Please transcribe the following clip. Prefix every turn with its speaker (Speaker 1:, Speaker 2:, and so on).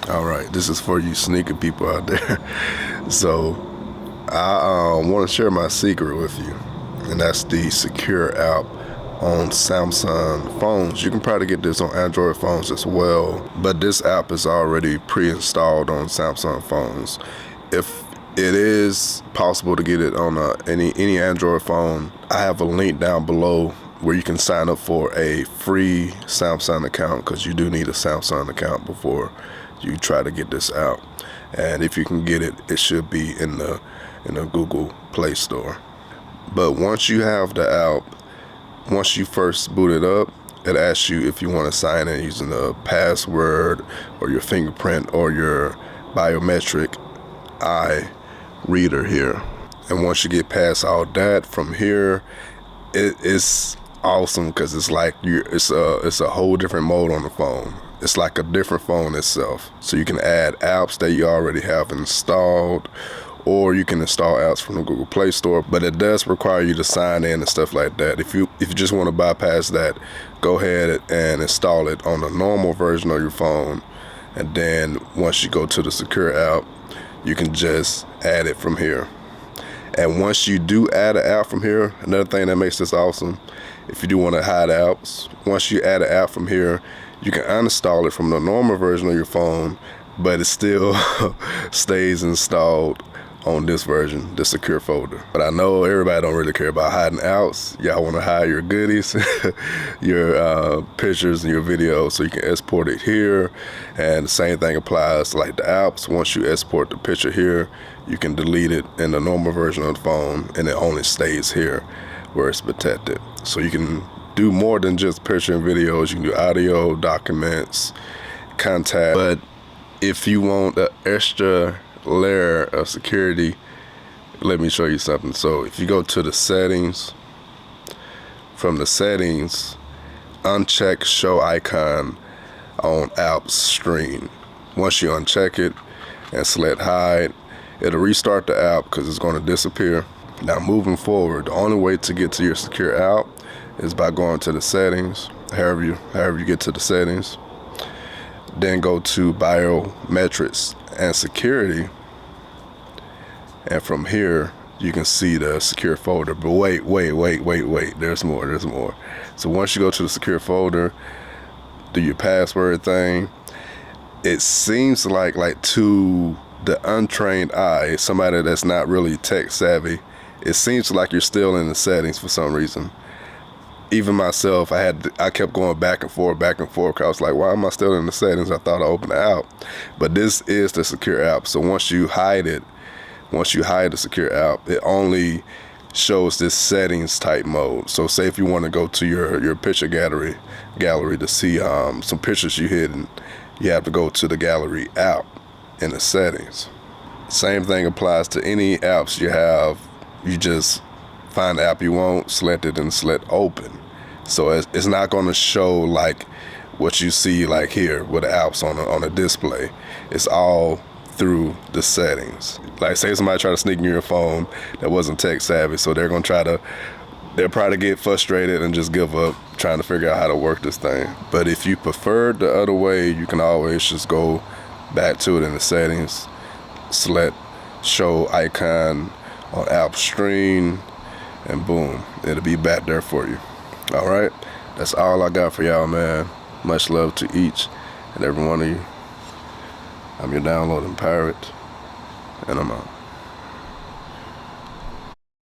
Speaker 1: All right, this is for you sneaker people out there. So I want to share my secret with you, and that's the secure app on Samsung phones. You can probably get this on Android phones as well, but this app is already pre-installed on Samsung phones. If it is possible to get it on any Android phone, I have a link down below where you can sign up for a free Samsung account, because you do need a Samsung account before you try to get this out. And if you can get it, it should be in the Google Play Store. But once you have the app, once you first boot it up, it asks you if you want to sign in using a password or your fingerprint or your biometric eye reader here. And once you get past all that, from here it's awesome, because it's like it's a whole different mode on the phone. It's like a different phone itself. So you can add apps that you already have installed, or you can install apps from the Google Play Store, but it does require you to sign in and stuff like that. If you just want to bypass that, go ahead and install it on the normal version of your phone, and then once you go to the secure app, you can just add it from here. And once you do add an app from here, another thing that makes this awesome, if you do want to hide apps, once you add an app from here, you can uninstall it from the normal version of your phone, but it still stays installed on this version, the secure folder. But I know everybody don't really care about hiding apps. Y'all want to hide your goodies, your pictures and your videos, so you can export it here. And the same thing applies like the apps. Once you export the picture here, you can delete it in the normal version of the phone, and it only stays here where it's protected. So you can do more than just picture and videos. You can do audio, documents, contact. But if you want an extra layer of security, let me show you something. So if you go to the settings, from the settings, uncheck show icon on apps screen. Once you uncheck it and select hide, it'll restart the app because it's going to disappear. Now moving forward, the only way to get to your secure app is by going to the settings, however you get to the settings, then go to biometrics and security, and from here you can see the secure folder. But wait, there's more. So once you go to the secure folder, do your password thing. It seems like to the untrained eye, somebody that's not really tech savvy, it seems like you're still in the settings for some reason. Even myself, I kept going back and forth, because I was like, why am I still in the settings? I thought I opened the app. But this is the secure app. So once you hide the secure app, it only shows this settings type mode. So say if you want to go to your picture gallery to see some pictures you hidden, you have to go to the gallery app in the settings. Same thing applies to any apps you have. You just find the app you want, select it, and select open. So it's not going to show like what you see like here with the apps on a display. It's all through the settings. Like say somebody try to sneak in your phone that wasn't tech savvy, so they'll probably get frustrated and just give up trying to figure out how to work this thing. But if you prefer the other way, you can always just go back to it in the settings, select show icon on app screen, and boom, it'll be back there for you. All right, that's all I got for y'all, man. Much love to each and every one of you. I'm your downloading pirate, and I'm out.